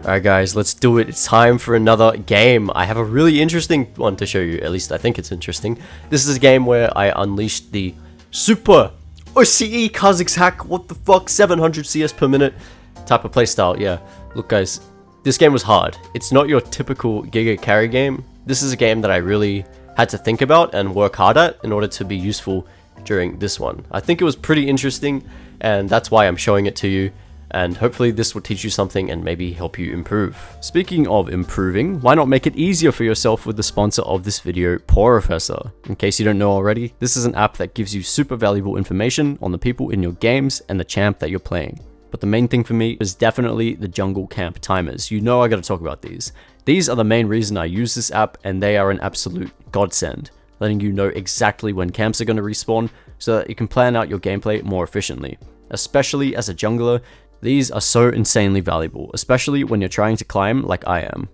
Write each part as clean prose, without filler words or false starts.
Alright guys, let's do it. It's time for another game. I have a really interesting one to show you. At least I think it's interesting. This is a game where I unleashed the super OCE Kha'Zix hack. What the fuck? 700 CS per minute type of playstyle. Yeah. Look guys, this game was hard. It's not your typical Giga carry game. This is a game that I really had to think about and work hard at in order to be useful during this one. I think it was pretty interesting, and that's why I'm showing it to you. And hopefully this will teach you something and maybe help you improve. Speaking of improving, why not make it easier for yourself with the sponsor of this video, Professor? In case you don't know already, this is an app that gives you super valuable information on the people in your games and the champ that you're playing. But the main thing for me is definitely the jungle camp timers. You know I gotta talk about these. These are the main reason I use this app, and they are an absolute godsend, letting you know exactly when camps are gonna respawn so that you can plan out your gameplay more efficiently. Especially as a jungler, these are so insanely valuable, especially when you're trying to climb like I am.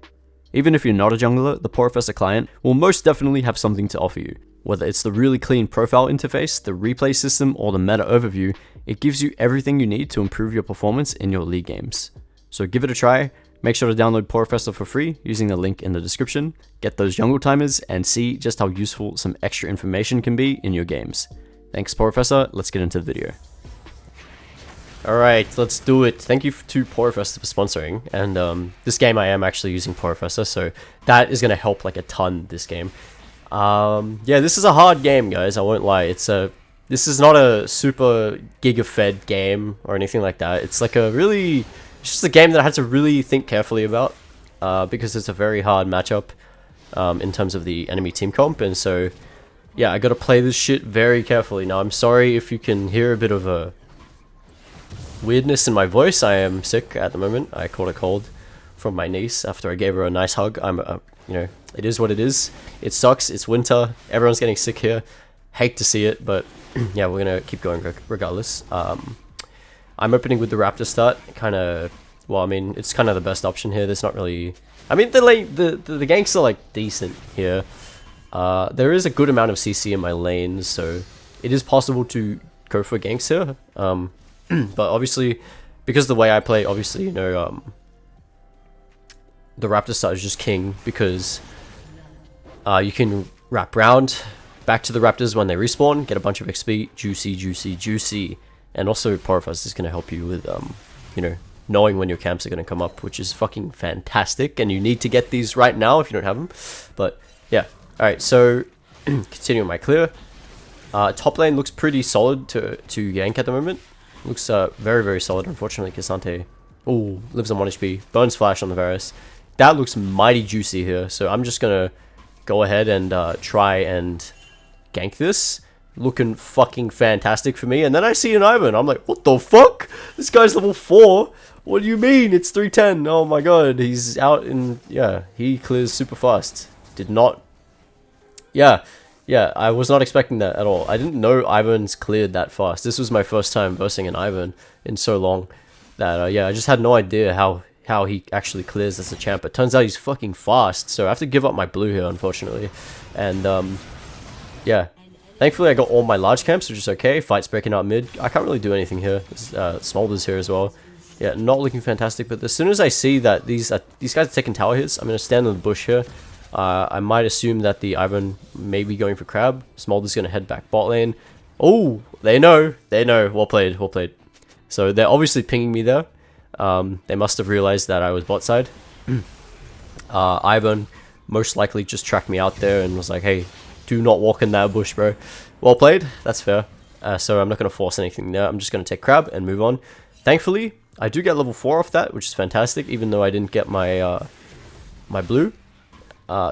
Even if you're not a jungler, the Professor client will most definitely have something to offer you. Whether it's the really clean profile interface, the replay system, or the meta overview, it gives you everything you need to improve your performance in your league games. So give it a try, make sure to download Professor for free using the link in the description, get those jungle timers, and see just how useful some extra information can be in your games. Thanks Professor, let's get into the video. Alright, let's do it. Thank you to Professor for sponsoring, and this game I am actually using Professor, so that is going to help like a ton this game. Yeah, this is a hard game guys, I won't lie. This is not a super giga-fed game or anything like that. It's like it's just a game that I had to really think carefully about, because it's a very hard matchup in terms of the enemy team comp, and so yeah, I gotta play this shit very carefully. Now I'm sorry if you can hear a bit of a weirdness in my voice. I am sick at the moment. I caught a cold from my niece after I gave her a nice hug. You know, it is what it is. It sucks. It's winter. Everyone's getting sick here. Hate to see it, but yeah, we're gonna keep going regardless. I'm opening with the Raptor start. Well, I mean, it's kind of the best option here. There's not really. I mean, the ganks are like decent here. There is a good amount of CC in my lanes, so it is possible to go for ganks here. But obviously, because the way I play, obviously, you know, the Raptor start is just king, because you can wrap round back to the Raptors when they respawn, get a bunch of XP, juicy, and also Professor is going to help you with, you know, knowing when your camps are going to come up, which is fucking fantastic, and you need to get these right now if you don't have them. But yeah, alright, so continuing my clear. Top lane looks pretty solid to gank at the moment. Looks very, very solid. Unfortunately, Cassante lives on 1 HP. Burns Flash on the Varus. That looks mighty juicy here. So I'm just going to go ahead and try and gank this. Looking fucking fantastic for me. And then I see an Ivan. I'm like, what the fuck? This guy's level 4. What do you mean? It's 310. Oh my god. He's out in... Yeah, he clears super fast. Did not... Yeah, I was not expecting that at all. I didn't know Ivan's cleared that fast. This was my first time versing an Ivan in so long that, yeah, I just had no idea how he actually clears as a champ. It turns out he's fucking fast, so I have to give up my blue here, unfortunately. And, yeah. Thankfully, I got all my large camps, which is okay. Fight's breaking out mid. I can't really do anything here. Smolder's here as well. Yeah, not looking fantastic, but as soon as I see that these guys are taking tower hits, I'm going to stand in the bush here. I might assume that the Ivan may be going for Crab. Smolder's going to head back bot lane. Oh, they know. Well played. So they're obviously pinging me there. They must have realized that I was bot side. Ivan most likely just tracked me out there and was like, hey, do not walk in that bush, bro. Well played. That's fair. So I'm not going to force anything there. I'm just going to take Crab and move on. Thankfully, I do get level 4 off that, which is fantastic, even though I didn't get my my blue.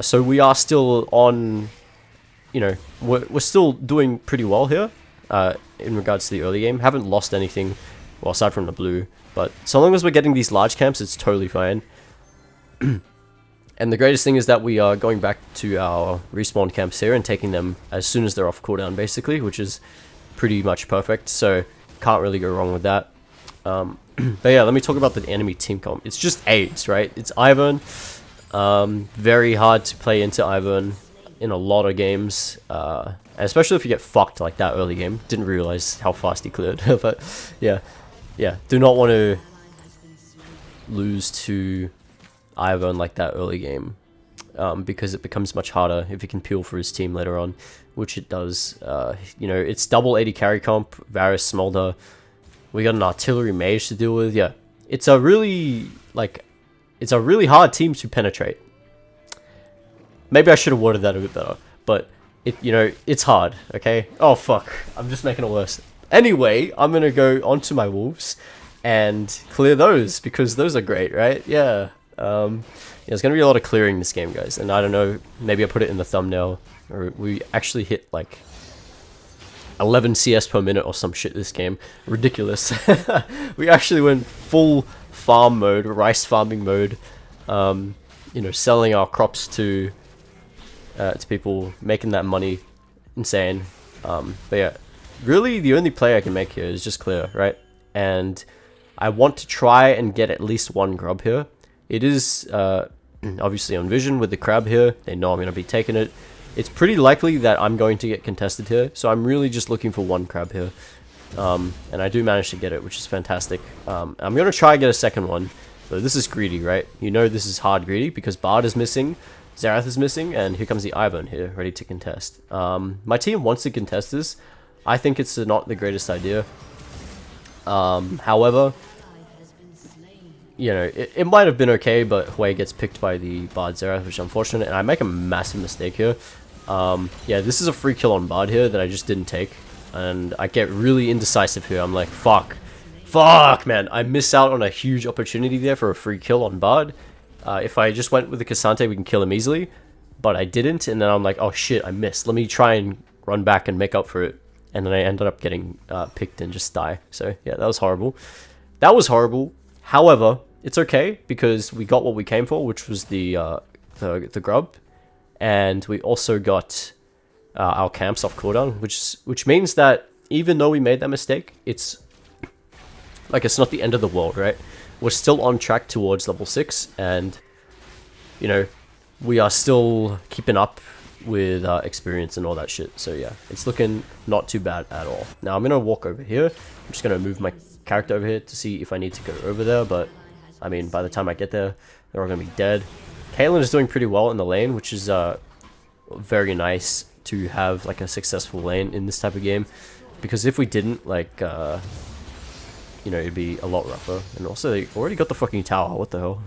So we are still on, you know, we're still doing pretty well here in regards to the early game. Haven't lost anything, well, aside from the blue, but so long as we're getting these large camps, it's totally fine. And the greatest thing is that we are going back to our respawn camps here and taking them as soon as they're off cooldown, basically, which is pretty much perfect, so can't really go wrong with that. But yeah, let me talk about the enemy team comp. It's just AIDS, right? It's Ivan. Very hard to play into Ivan in a lot of games, especially if you get fucked like that early game. Didn't realize how fast he cleared, but yeah, do not want to lose to Ivern like that early game, because it becomes much harder if he can peel for his team later on, which it does. You know, it's double 80 carry comp, Varus, Smolder. We got an artillery mage to deal with. Yeah, it's a really hard team to penetrate. Maybe I should have worded that a bit better, but you know, it's hard. Okay. Oh fuck, I'm just making it worse. Anyway, I'm gonna go onto my wolves and clear those because those are great, right? Yeah. Yeah, there's gonna be a lot of clearing this game, guys, and I don't know, maybe I put it in the thumbnail, or we actually hit like 11 CS per minute or some shit this game. Ridiculous. We actually went full farm mode, rice farming mode, you know, selling our crops to people, making that money. Insane. But yeah, really the only play I can make here is just clear, right? And I want to try and get at least one grub here. It is obviously on vision with the crab here. They know I'm going to be taking it. It's pretty likely that I'm going to get contested here, so I'm really just looking for one crab here. And I do manage to get it, which is fantastic. I'm going to try and get a second one. So this is greedy, right? You know this is hard greedy because Bard is missing, Xerath is missing, and here comes the Ivern here, ready to contest. My team wants to contest this. I think it's not the greatest idea. However, you know, it might have been okay, but Hui gets picked by the Bard Xerath, which is unfortunate, and I make a massive mistake here. Yeah, this is a free kill on Bard here that I just didn't take, and I get really indecisive here. I'm like, fuck, man, I miss out on a huge opportunity there for a free kill on Bard. If I just went with the Cassante, we can kill him easily, but I didn't, and then I'm like, oh shit, I missed. Let me try and run back and make up for it, and then I ended up getting picked and just die. So yeah, that was horrible. That was horrible. However, it's okay because we got what we came for, which was the grub, and we also got our camps off cooldown, which means that even though we made that mistake, it's not the end of the world, right? We're still on track towards level 6, and you know, we are still keeping up with experience and all that shit. So yeah, it's looking not too bad at all. Now I'm gonna walk over here. I'm just gonna move my character over here to see if I need to go over there, but I mean, by the time I get there, they're all gonna be dead. Caitlyn is doing pretty well in the lane, which is very nice to have like a successful lane in this type of game, because if we didn't, like you know, it'd be a lot rougher. And also, they already got the fucking tower. What the hell?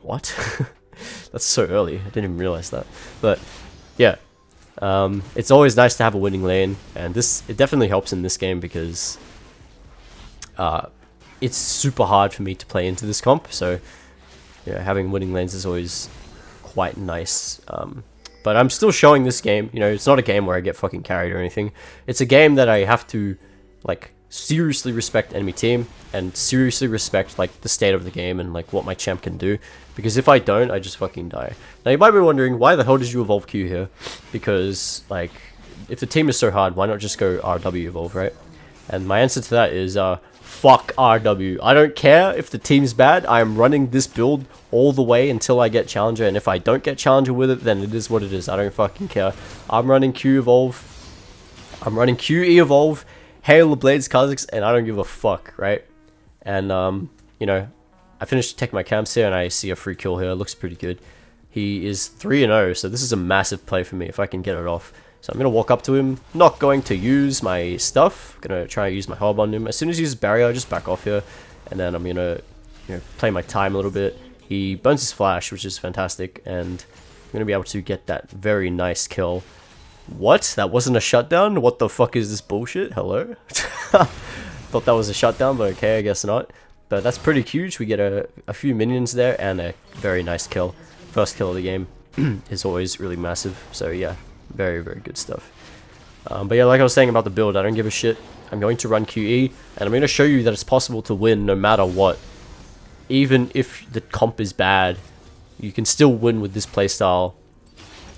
What? That's so early. I didn't even realize that. But yeah, it's always nice to have a winning lane, and it definitely helps in this game because it's super hard for me to play into this comp. So yeah, having winning lanes is always quite nice. But I'm still showing this game. You know, it's not a game where I get fucking carried or anything. It's a game that I have to like seriously respect enemy team and seriously respect like the state of the game and like what my champ can do, because if I don't, I just fucking die. Now you might be wondering, why the hell did you evolve Q here? Because like, if the team is so hard, why not just go RW evolve, right? And my answer to that is fuck RW. I don't care if the team's bad. I am running this build all the way until I get challenger, and if I don't get challenger with it, then it is what it is. I don't fucking care. I'm running Q evolve, I'm running QE evolve, Hail of Blades Kha'Zix, and I don't give a fuck, right? And you know, I finished to take my camps here, and I see a free kill here. It looks pretty good. He is 3-0, so this is a massive play for me if I can get it off. So I'm gonna walk up to him, not going to use my stuff. Gonna try and use my hub on him. As soon as he uses barrier, I just back off here, and then I'm gonna, you know, play my time a little bit. He burns his flash, which is fantastic, and I'm gonna be able to get that very nice kill. What? That wasn't a shutdown? What the fuck is this bullshit? Hello? Thought that was a shutdown, but okay, I guess not. But that's pretty huge. We get a few minions there and a very nice kill. First kill of the game is always really massive. So yeah, very, very good stuff. But yeah, like I was saying about the build, I don't give a shit. I'm going to run QE, and I'm going to show you that it's possible to win no matter what. Even if the comp is bad, you can still win with this playstyle,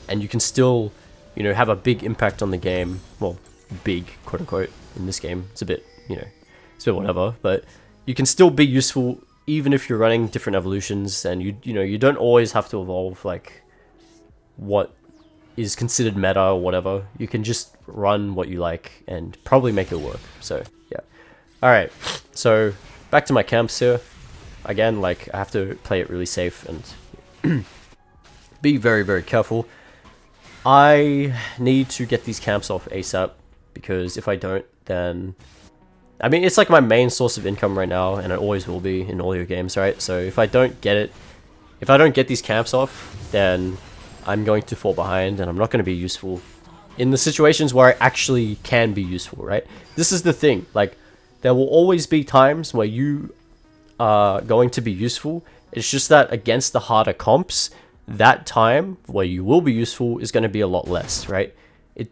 and you can still, you know, have a big impact on the game. Well, big, quote unquote, in this game. It's a bit, you know, it's a bit whatever, but you can still be useful even if you're running different evolutions, and you know, you don't always have to evolve like what is considered meta or whatever. You can just run what you like and probably make it work. So yeah. Alright, so back to my camps here. again, like, I have to play it really safe and be very, very careful. I need to get these camps off ASAP, because if I don't, then... I mean, it's like my main source of income right now, and it always will be in all your games, right? So if I don't get it, if I don't get these camps off, then I'm going to fall behind, and I'm not going to be useful in the situations where I actually can be useful, right? This is the thing, like, there will always be times where you are going to be useful. It's just that against the harder comps, that time where you will be useful is going to be a lot less, right?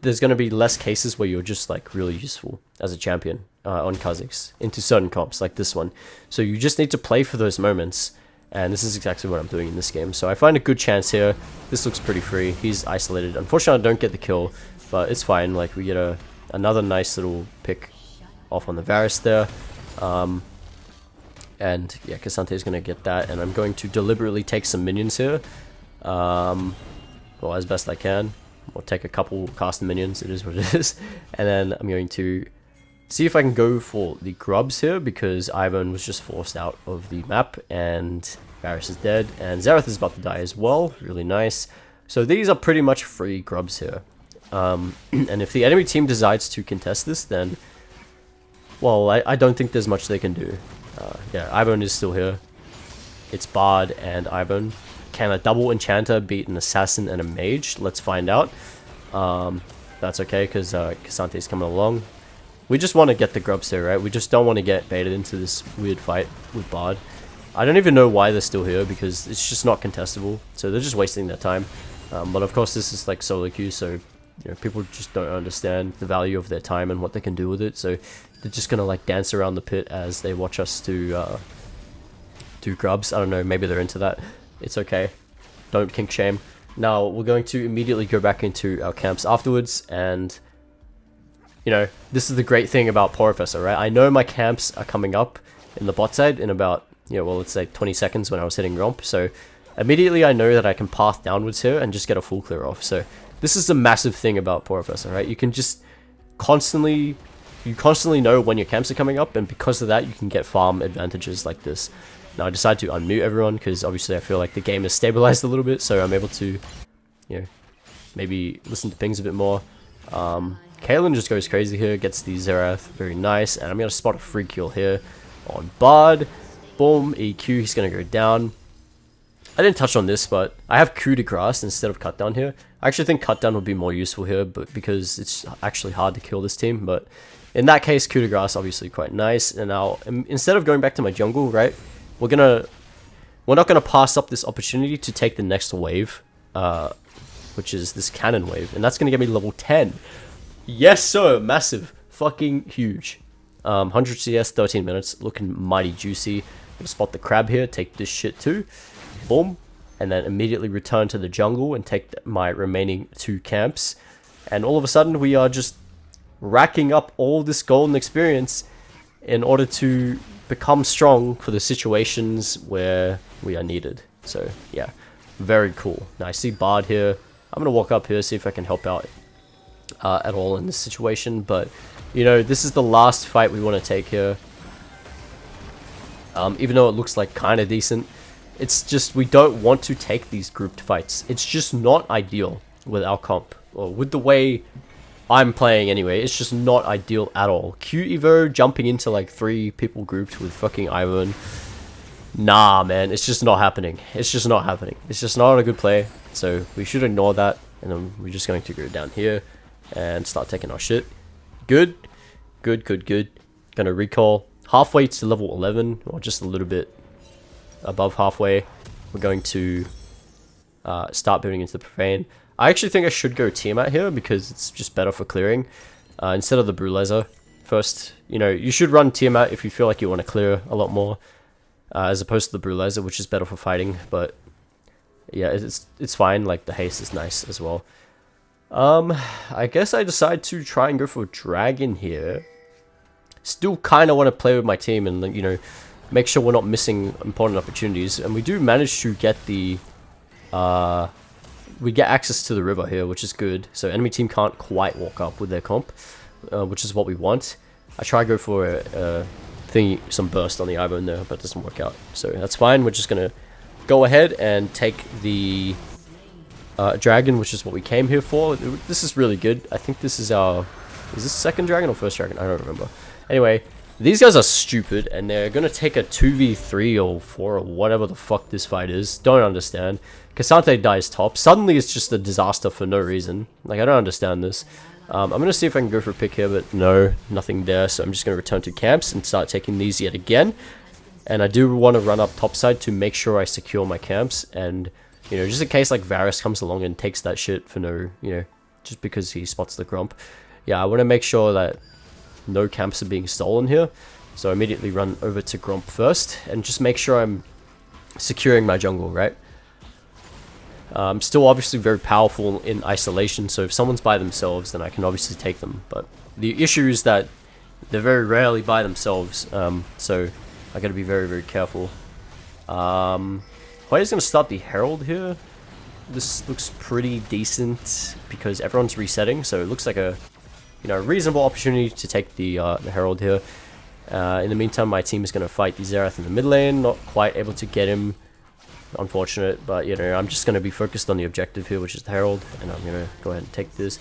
There's going to be less cases where you're just like really useful as a champion on Kha'Zix into certain comps like this one. So you just need to play for those moments, and this is exactly what I'm doing in this game. So I find a good chance here. This looks pretty free. He's isolated. Unfortunately, I don't get the kill, but it's fine. Like, we get another nice little pick off on the Varus there. And yeah, K'Sante is going to get that, and I'm going to deliberately take some minions here. Well, as best I can. I'll take a couple cast minions, it is what it is. And then I'm going to see if I can go for the grubs here, because Ivan was just forced out of the map, and Varus is dead, and Xerath is about to die as well. Really nice. So these are pretty much free grubs here. And if the enemy team decides to contest this, then, well, I don't think there's much they can do. Yeah, Ivan is still here. It's Bard and Ivan. Can a double enchanter beat an assassin and a mage? Let's find out. That's okay, because K'Sante is coming along. We just want to get the grubs here, right? We just don't want to get baited into this weird fight with Bard. I don't even know why they're still here, because it's just not contestable. So they're just wasting their time. But of course, this is like solo queue, so you know, people just don't understand the value of their time and what they can do with it. So they're just gonna like dance around the pit as they watch us do grubs. I don't know, maybe they're into that. It's okay. Don't kink shame. Now, we're going to immediately go back into our camps afterwards, and, you know, this is the great thing about Porofessor, right? I know my camps are coming up in the bot side in about, you know, well, let's say 20 seconds when I was hitting romp, so immediately I know that I can path downwards here and just get a full clear off. So this is the massive thing about Porofessor, right? You can just constantly know when your camps are coming up, and because of that, you can get farm advantages like this. Now I decided to unmute everyone, because obviously I feel like the game has stabilized a little bit, so I'm able to, you know, maybe listen to pings a bit more. Kaelin just goes crazy here, gets the Xerath, very nice, and I'm going to spot a free kill here on Bard. Boom, EQ, he's going to go down. I didn't touch on this, but I have coup de grace instead of cut down here. I actually think cut down would be more useful here, but because it's actually hard to kill this team, but in that case, coup de grace obviously quite nice. And now, instead of going back to my jungle, right, we're not gonna pass up this opportunity to take the next wave, which is this cannon wave, and that's gonna get me level 10. Yes, sir, massive, fucking huge. 100 CS, 13 minutes, looking mighty juicy. Gonna spot the crab here, take this shit too. Boom, and then immediately return to the jungle and take my remaining 2 camps. And all of a sudden, we are just racking up all this golden experience in order to become strong for the situations where we are needed. So yeah, very cool. Now I see Bard here. I'm gonna walk up here, see if I can help out at all in this situation, but you know, this is the last fight we want to take here. Even though it looks like kind of decent, it's just we don't want to take these grouped fights. It's just not ideal with our comp, or with the way I'm playing anyway. It's just not ideal at all. Q Evo jumping into like 3 people grouped with fucking Ivan. Nah, man, it's just not happening. It's just not happening. It's just not a good play. So we should ignore that, and then we're just going to go down here and start taking our shit. Good, good, good, good. Gonna recall halfway to level 11, or just a little bit above halfway. We're going to start building into the profane. I actually think I should go Tiamat here, because it's just better for clearing instead of the Bruleza first. You know, you should run Tiamat if you feel like you want to clear a lot more, as opposed to the Bruleza, which is better for fighting. But yeah, it's fine. Like, the haste is nice as well. I guess I decide to try and go for Dragon here. Still kind of want to play with my team and, you know, make sure we're not missing important opportunities. And we do manage to get the we get access to the river here, which is good. So enemy team can't quite walk up with their comp, which is what we want. I try to go for a thingy, some burst on the eyebone there, but it doesn't work out. So that's fine. We're just gonna go ahead and take the dragon, which is what we came here for. This is really good. I think this is our... Is this second dragon or first dragon? I don't remember. Anyway, these guys are stupid, and they're gonna take a 2v3 or 4 or whatever the fuck this fight is. Don't understand. Cassante dies top. Suddenly it's just a disaster for no reason. Like, I don't understand this. I'm gonna see if I can go for a pick here, but no, nothing there. So I'm just gonna return to camps and start taking these yet again. And I do want to run up topside to make sure I secure my camps, and you know, just in case like Varus comes along and takes that shit for no, you know, just because he spots the Grump. Yeah, I want to make sure that no camps are being stolen here. So I immediately run over to Grump first and just make sure I'm securing my jungle, right? Still obviously very powerful in isolation, so if someone's by themselves, then I can obviously take them. But the issue is that they're very rarely by themselves, so I gotta be very, very careful. Hoya's gonna start the Herald here. This looks pretty decent because everyone's resetting, so it looks like a, you know, reasonable opportunity to take the Herald here. In the meantime, my team is gonna fight the Xerath in the mid lane. Not quite able to get him. Unfortunate, but you know, I'm just going to be focused on the objective here, which is the Herald, and I'm going to go ahead and take this.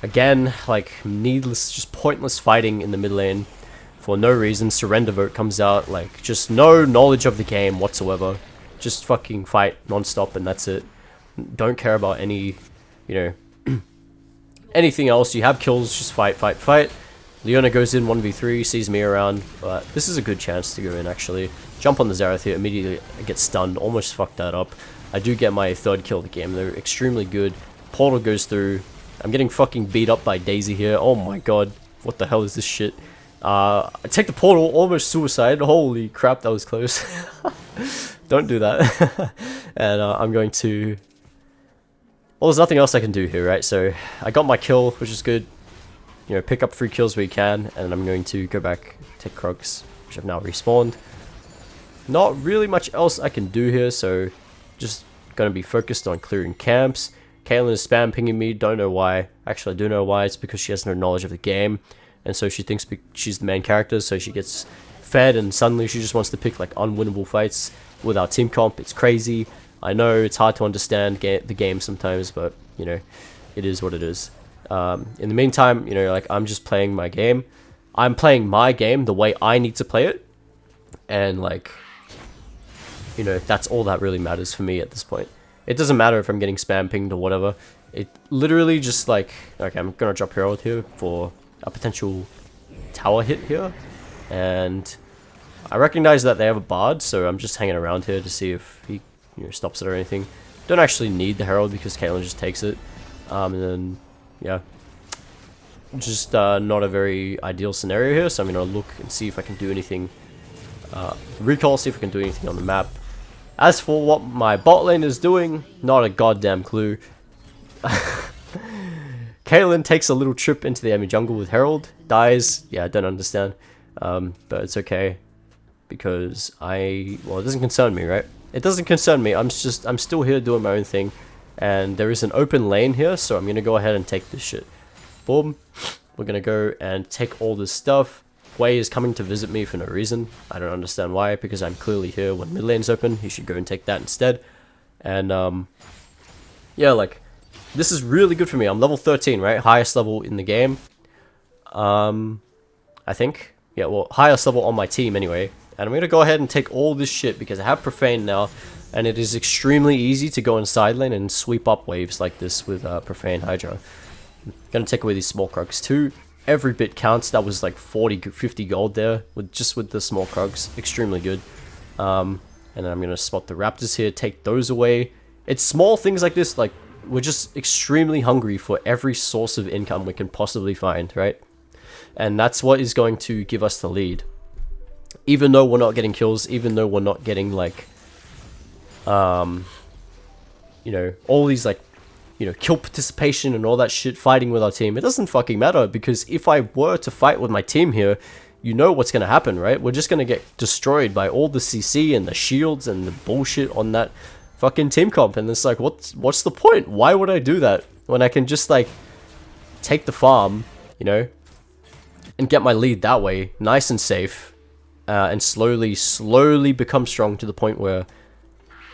Again, like, needless, just pointless fighting in the mid lane for no reason. Surrender vote comes out, like, just no knowledge of the game whatsoever. Just fucking fight non-stop, and that's it. Don't care about any, you know, anything else. You have kills, just fight, fight, fight. Leona goes in 1v3, sees me around, but this is a good chance to go in, actually. Jump on the Xerath here, immediately I get stunned, almost fucked that up. I do get my third kill of the game, they're extremely good. Portal goes through. I'm getting fucking beat up by Daisy here, oh my god, what the hell is this shit? I take the portal, almost suicide, holy crap, that was close. Don't do that. And I'm going to... Well, there's nothing else I can do here, right? So, I got my kill, which is good. You know, pick up 3 kills where you can, and I'm going to go back, take Kha'Zix, which have now respawned. Not really much else I can do here, so just going to be focused on clearing camps. Caitlyn is spam pinging me, don't know why. Actually, I do know why, it's because she has no knowledge of the game, and so she thinks she's the main character, so she gets fed, and suddenly she just wants to pick like unwinnable fights with our team comp. It's crazy. I know it's hard to understand the game sometimes, but you know, it is what it is. In the meantime, you know, like, I'm just playing my game. I'm playing my game the way I need to play it, and like, you know, that's all that really matters for me at this point. It doesn't matter if I'm getting spam pinged or whatever. It literally just like, okay, I'm gonna drop Herald here for a potential tower hit here, and I recognize that they have a Bard, so I'm just hanging around here to see if he, you know, stops it or anything. Don't actually need the Herald because Caitlyn just takes it, and then yeah, just not a very ideal scenario here. So I'm gonna look and see if I can do anything. Recall, see if I can do anything on the map. As for what my bot lane is doing, not a goddamn clue. Caitlyn takes a little trip into the enemy jungle with Herald, dies. Yeah, I don't understand, but it's okay because well, it doesn't concern me, right? It doesn't concern me. I'm still here doing my own thing, and there is an open lane here, so I'm gonna go ahead and take this shit. Boom. We're gonna go and take all this stuff. Wei is coming to visit me for no reason. I don't understand why, because I'm clearly here when mid lane's open. He should go and take that instead. And yeah, like, this is really good for me. I'm level 13, right? Highest level in the game. I think. Yeah, well, highest level on my team anyway. And I'm gonna go ahead and take all this shit because I have Profane now, and it is extremely easy to go in side lane and sweep up waves like this with Profane Hydra. I'm gonna take away these small Krugs too. Every bit counts. That was like 50 gold there with the small Krugs. Extremely good. And then I'm gonna spot the Raptors here, take those away. It's small things like this, like, we're just extremely hungry for every source of income we can possibly find, right? And that's what is going to give us the lead. Even though we're not getting kills, even though we're not getting like, you know, all these like, you know, kill participation and all that shit fighting with our team, it doesn't fucking matter, because if I were to fight with my team here, you know what's gonna happen, right? We're just gonna get destroyed by all the CC and the shields and the bullshit on that fucking team comp, and it's like, what's the point? Why would I do that when I can just like take the farm, you know, and get my lead that way, nice and safe, and slowly become strong to the point where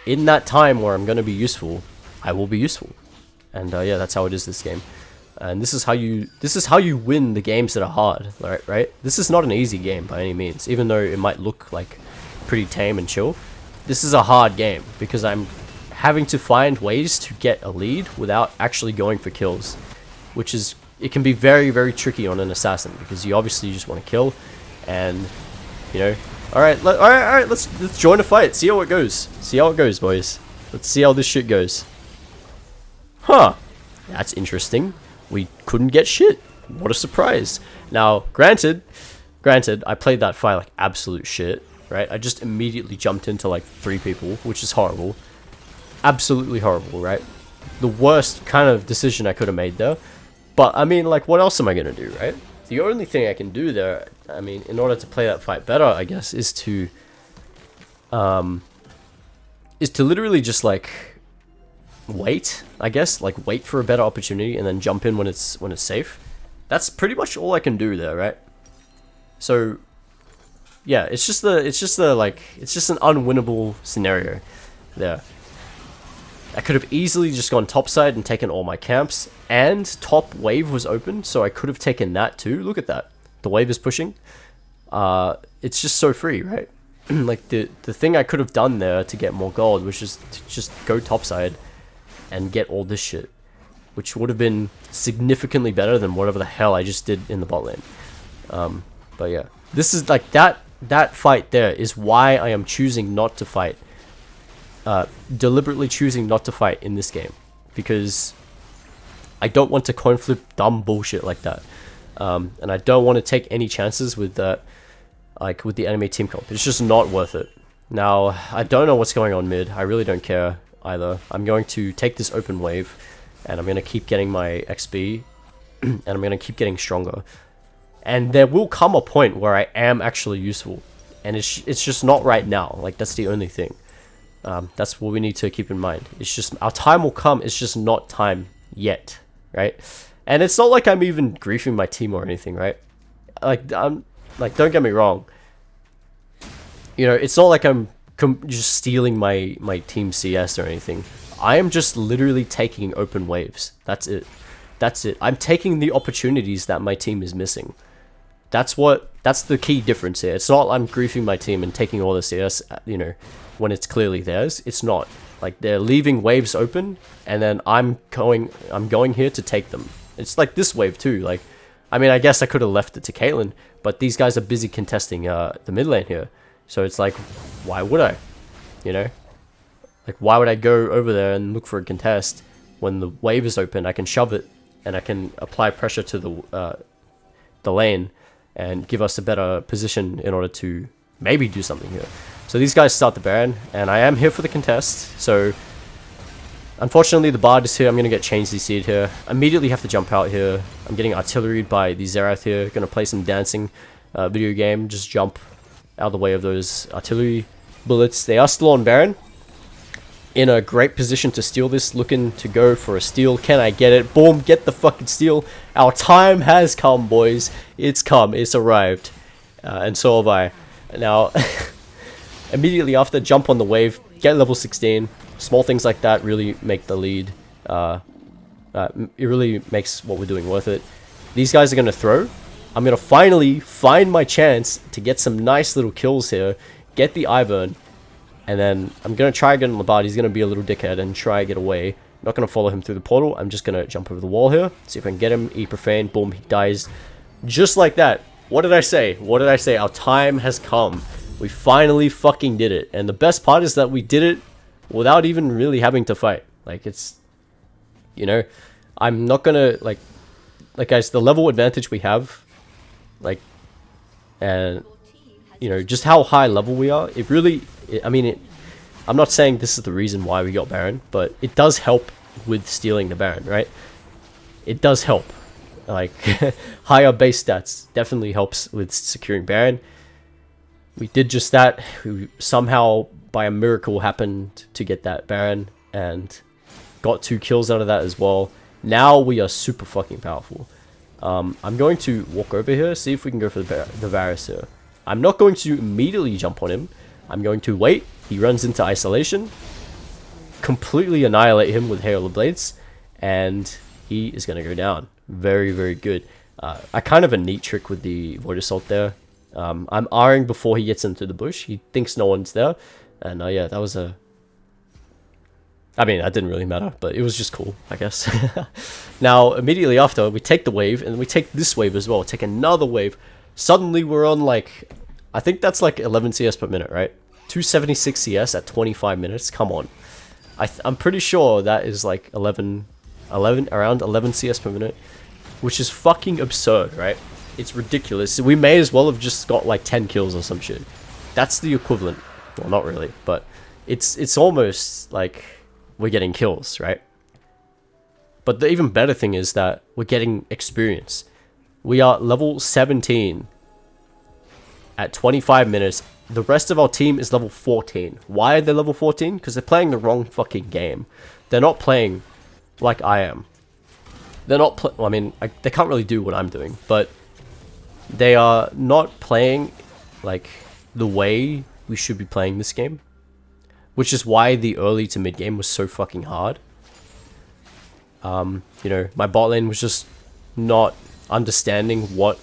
in that time where I'm going to be useful, I will be useful. And yeah, that's how it is this game. And this is how you win the games that are hard, right? This is not an easy game by any means, even though it might look like pretty tame and chill. This is a hard game because I'm having to find ways to get a lead without actually going for kills, which is, it can be very, very tricky on an assassin because you obviously just want to kill, and you know, all right, let's join a fight, see how it goes, boys. Let's see how this shit goes. Huh, that's interesting. We couldn't get shit. What a surprise. Now, granted, I played that fight like absolute shit, right? I just immediately jumped into like 3 people, which is horrible. Absolutely horrible, right? The worst kind of decision I could have made there. But, I mean, like, what else am I going to do, right? The only thing I can do there, I mean, in order to play that fight better, I guess, is to literally just, like, wait, I guess. Like, wait for a better opportunity and then jump in when it's safe. That's pretty much all I can do there, right? So, yeah, it's just an unwinnable scenario there. I could have easily just gone topside and taken all my camps, and top wave was open, so I could have taken that too. Look at that. The wave is pushing. It's just so free, right? Like, the thing I could have done there to get more gold was just go topside and get all this shit, which would have been significantly better than whatever the hell I just did in the bot lane. But yeah, this is like that fight there is why I am choosing not to fight. Deliberately choosing not to fight in this game, because I don't want to coin flip dumb bullshit like that, and I don't want to take any chances with that, like with the enemy team comp. It's just not worth it. Now, I don't know what's going on mid. I really don't care either. I'm going to take this open wave, and I'm going to keep getting my XP, and I'm going to keep getting stronger. And there will come a point where I am actually useful, and it's just not right now. Like, that's the only thing. That's what we need to keep in mind. It's just, our time will come, it's just not time yet, right? And it's not like I'm even griefing my team or anything, right? Like, don't get me wrong. You know, it's not like I'm just stealing my team CS or anything. I am just literally taking open waves. That's it. I'm taking the opportunities that my team is missing. That's the key difference here. It's not I'm griefing my team and taking all the CS, you know, when it's clearly theirs. It's not. Like, they're leaving waves open, and then I'm going here to take them. It's like this wave too. Like, I mean, I guess I could have left it to Caitlyn, but these guys are busy contesting the mid lane here. So it's like, why would I? You know? Like, why would I go over there and look for a contest when the wave is open? I can shove it, and I can apply pressure to the lane and give us a better position in order to maybe do something here. So these guys start the Baron, and I am here for the contest. So unfortunately the Bard is here. I'm going to get Chain CC'd here. Immediately have to jump out here. I'm getting artilleried by the Xerath here. Going to play some dancing video game. Just jump out of the way of those artillery bullets. They are still on Baron. In a great position to steal this. Looking to go for a steal. Can I get it? Boom, get the fucking steal. Our time has come, boys. It's come. It's arrived. And so have I. Now, immediately after, jump on the wave. Get level 16. Small things like that really make the lead. It really makes what we're doing worth it. These guys are going to throw. I'm going to finally find my chance to get some nice little kills here. Get the Ivern. And then I'm going to try again on the Bard. He's going to be a little dickhead and try to get away. I'm not going to follow him through the portal. I'm just going to jump over the wall here. See if I can get him. E-Profane. Boom. He dies. Just like that. What did I say? What did I say? Our time has come. We finally fucking did it. And the best part is that we did it without even really having to fight. Like, it's... You know? I'm not going to... Like, guys, the level advantage we have... Like... And... You know, just how high level we are. It really... I mean, I'm not saying this is the reason why we got Baron, but it does help with stealing the Baron, right? It does help. Like, higher base stats definitely helps with securing Baron. We did just that. We somehow, by a miracle, happened to get that Baron and got 2 kills out of that as well. Now we are super fucking powerful. I'm going to walk over here, see if we can go for the Varus here. I'm not going to immediately jump on him. I'm going to wait. He runs into isolation, completely annihilate him with Hail of Blades, and he is going to go down. Very, very good. I kind of a neat trick with the Void Assault there. I'm R'ing before he gets into the bush. He thinks no one's there. And yeah, that was a... I mean, that didn't really matter, but it was just cool, I guess. Now, immediately after, we take the wave, and we take this wave as well. Take another wave. Suddenly, we're on, like... I think that's like 11 CS per minute, right? 276 CS at 25 minutes. Come on. I'm pretty sure that is like around 11 CS per minute. Which is fucking absurd, right? It's ridiculous. We may as well have just got like 10 kills or some shit. That's the equivalent. Well, not really, but it's almost like we're getting kills, right? But the even better thing is that we're getting experience. We are level 17 at 25 minutes. The rest of our team is level 14. Why are they level 14? Because they're playing the wrong fucking game. They're not playing like I am. They're not well, I mean, they can't really do what I'm doing, but they are not playing like the way we should be playing this game, which is why the early to mid game was so fucking hard. You know, my bot lane was just not understanding what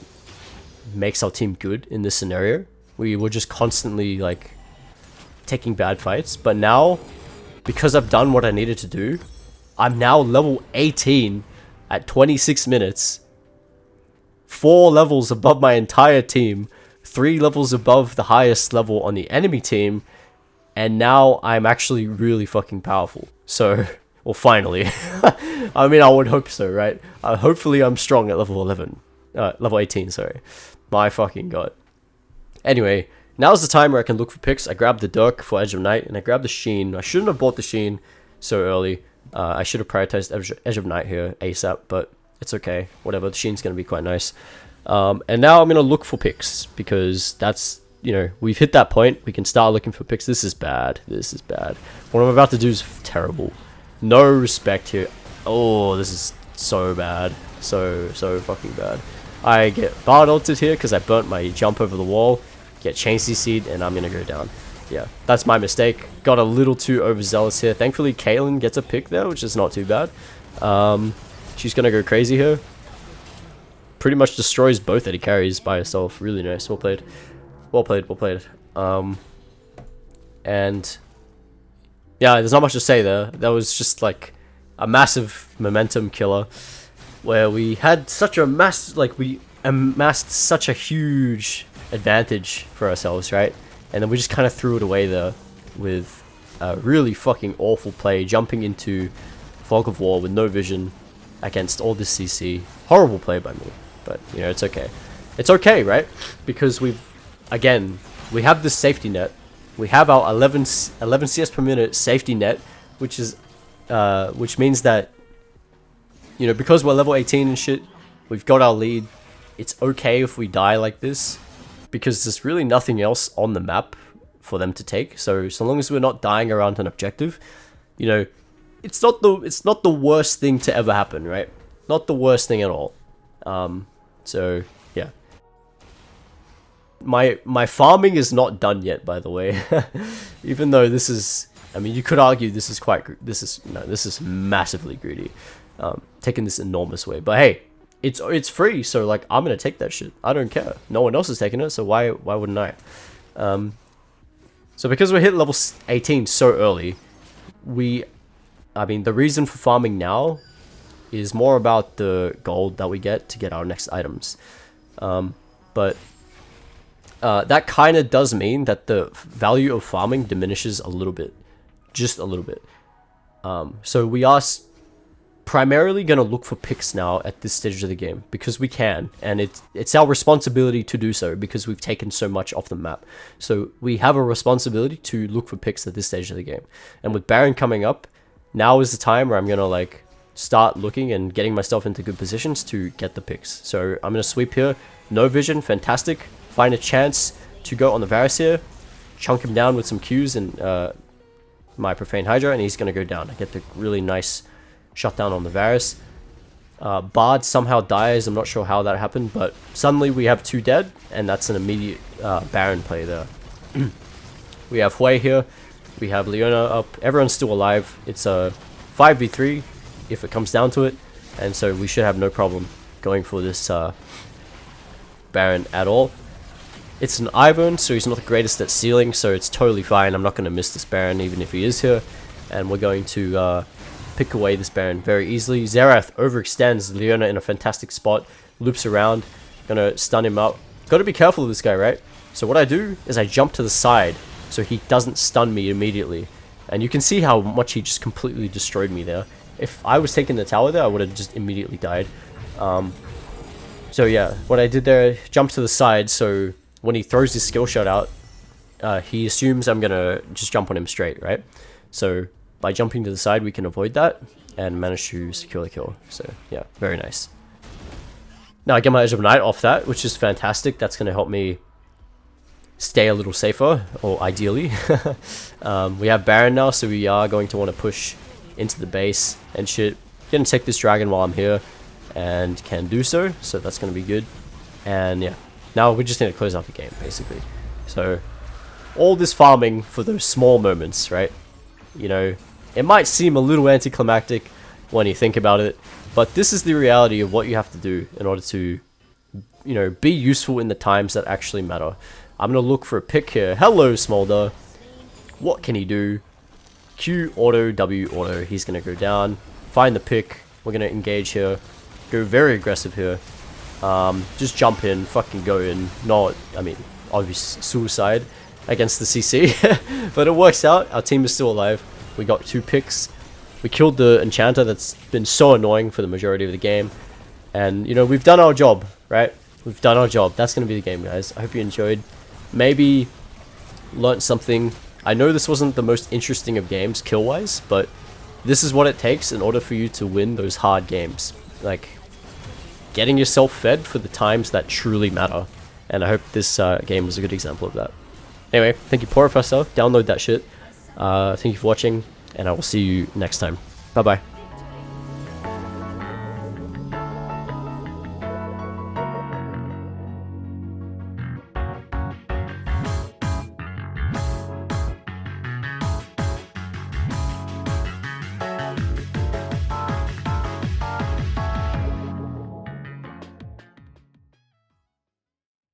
makes our team good in this scenario. We were just constantly like taking bad fights, but now because I've done what I needed to do, I'm now level 18 at 26 minutes, 4 levels above my entire team, 3 levels above the highest level on the enemy team, and now I'm actually really fucking powerful. So, well, finally. I mean, I would hope so, right? Hopefully I'm strong at level 18, sorry. My fucking god. Anyway, now's the time where I can look for picks. I grabbed the Dirk for Edge of Night, and I grabbed the Sheen. I shouldn't have bought the Sheen so early. I should have prioritized Edge of Night here ASAP, but it's okay. Whatever, the Sheen's going to be quite nice. And now I'm going to look for picks, because that's, you know, we've hit that point. We can start looking for picks. This is bad. This is bad. What I'm about to do is terrible. No respect here. Oh, this is so bad. So fucking bad. I get Bard ulted here because I burnt my jump over the wall. Get Chain CC'd, and I'm going to go down. Yeah, that's my mistake. Got a little too overzealous here. Thankfully, Caitlyn gets a pick there, which is not too bad. She's going to go crazy here. Pretty much destroys both Eddie carries by herself. Really nice. Well played. Well played. Well played. And yeah, there's not much to say there. That was just like a massive momentum killer, where we had such a we amassed such a huge advantage for ourselves, right? And then we just kind of threw it away there with a really fucking awful play, jumping into Fog of War with no vision against all this CC. Horrible play by me, but you know, it's okay. It's okay, right? Because we have this safety net. We have our 11 CS per minute safety net, which is which means that, you know, because we're level 18 and shit, we've got our lead. It's okay if we die like this, because there's really nothing else on the map for them to take. So long as we're not dying around an objective, you know, it's not the worst thing to ever happen, right? Not the worst thing at all. So yeah. My farming is not done yet, by the way. Even though this is, I mean, you could argue this is massively greedy. Taking this enormous way, but hey, it's free, so like I'm gonna take that shit. I don't care. No one else is taking it, so why wouldn't I? So because we hit level 18 so early, I mean, the reason for farming now is more about the gold that we get to get our next items. But that kind of does mean that the value of farming diminishes a little bit, just a little bit. So we are primarily going to look for picks now at this stage of the game, because we can, and it's our responsibility to do so, because we've taken so much off the map. So we have a responsibility to look for picks at this stage of the game. And with Baron coming up, now is the time where I'm going to like start looking and getting myself into good positions to get the picks. So I'm going to sweep here. No vision, fantastic. Find a chance to go on the Varus here, chunk him down with some Qs and my Profane Hydra, and he's going to go down. I get the really nice shut down on the Varus. Bard somehow dies. I'm not sure how that happened, but suddenly we have 2 dead, and that's an immediate Baron play there. We have Hui here. We have Leona up. Everyone's still alive. It's a 5v3 if it comes down to it, and so we should have no problem going for this Baron at all. It's an Ivern, so he's not the greatest at sealing, so it's totally fine. I'm not going to miss this Baron even if he is here, and we're going to pick away this Baron very easily. Xerath overextends Leona in a fantastic spot, loops around, gonna stun him up. Gotta be careful of this guy, right? So what I do is I jump to the side so he doesn't stun me immediately. And you can see how much he just completely destroyed me there. If I was taking the tower there, I would have just immediately died. So yeah, what I did there, jump to the side, so when he throws his skill shot out, he assumes I'm gonna just jump on him straight, right? So by jumping to the side, we can avoid that and manage to secure the kill. So yeah, very nice. Now I get my Edge of Night off that, which is fantastic. That's going to help me stay a little safer, or ideally. We have Baron now, so we are going to want to push into the base and shit. Gonna take this dragon while I'm here, and can do so. So that's going to be good. And yeah, now we just need to close out the game, basically. So all this farming for those small moments, right? You know, it might seem a little anticlimactic when you think about it, but this is the reality of what you have to do in order to, you know, be useful in the times that actually matter. I'm going to look for a pick here. Hello, Smolder. What can he do? Q auto, W auto. He's going to go down. Find the pick. We're going to engage here. Go very aggressive here. Just jump in, fucking go in. Not, I mean, obvious suicide against the CC, but it works out. Our team is still alive. We got 2 picks. We killed the enchanter that's been so annoying for the majority of the game, and you know, we've done our job, right? We've done our job. That's gonna be the game, guys. I hope you enjoyed, maybe learnt something. I know this wasn't the most interesting of games kill wise, but this is what it takes in order for you to win those hard games, like getting yourself fed for the times that truly matter. And I hope this game was a good example of that. Anyway, thank you, Professor. Download that shit. Thank you for watching, and I will see you next time. Bye bye.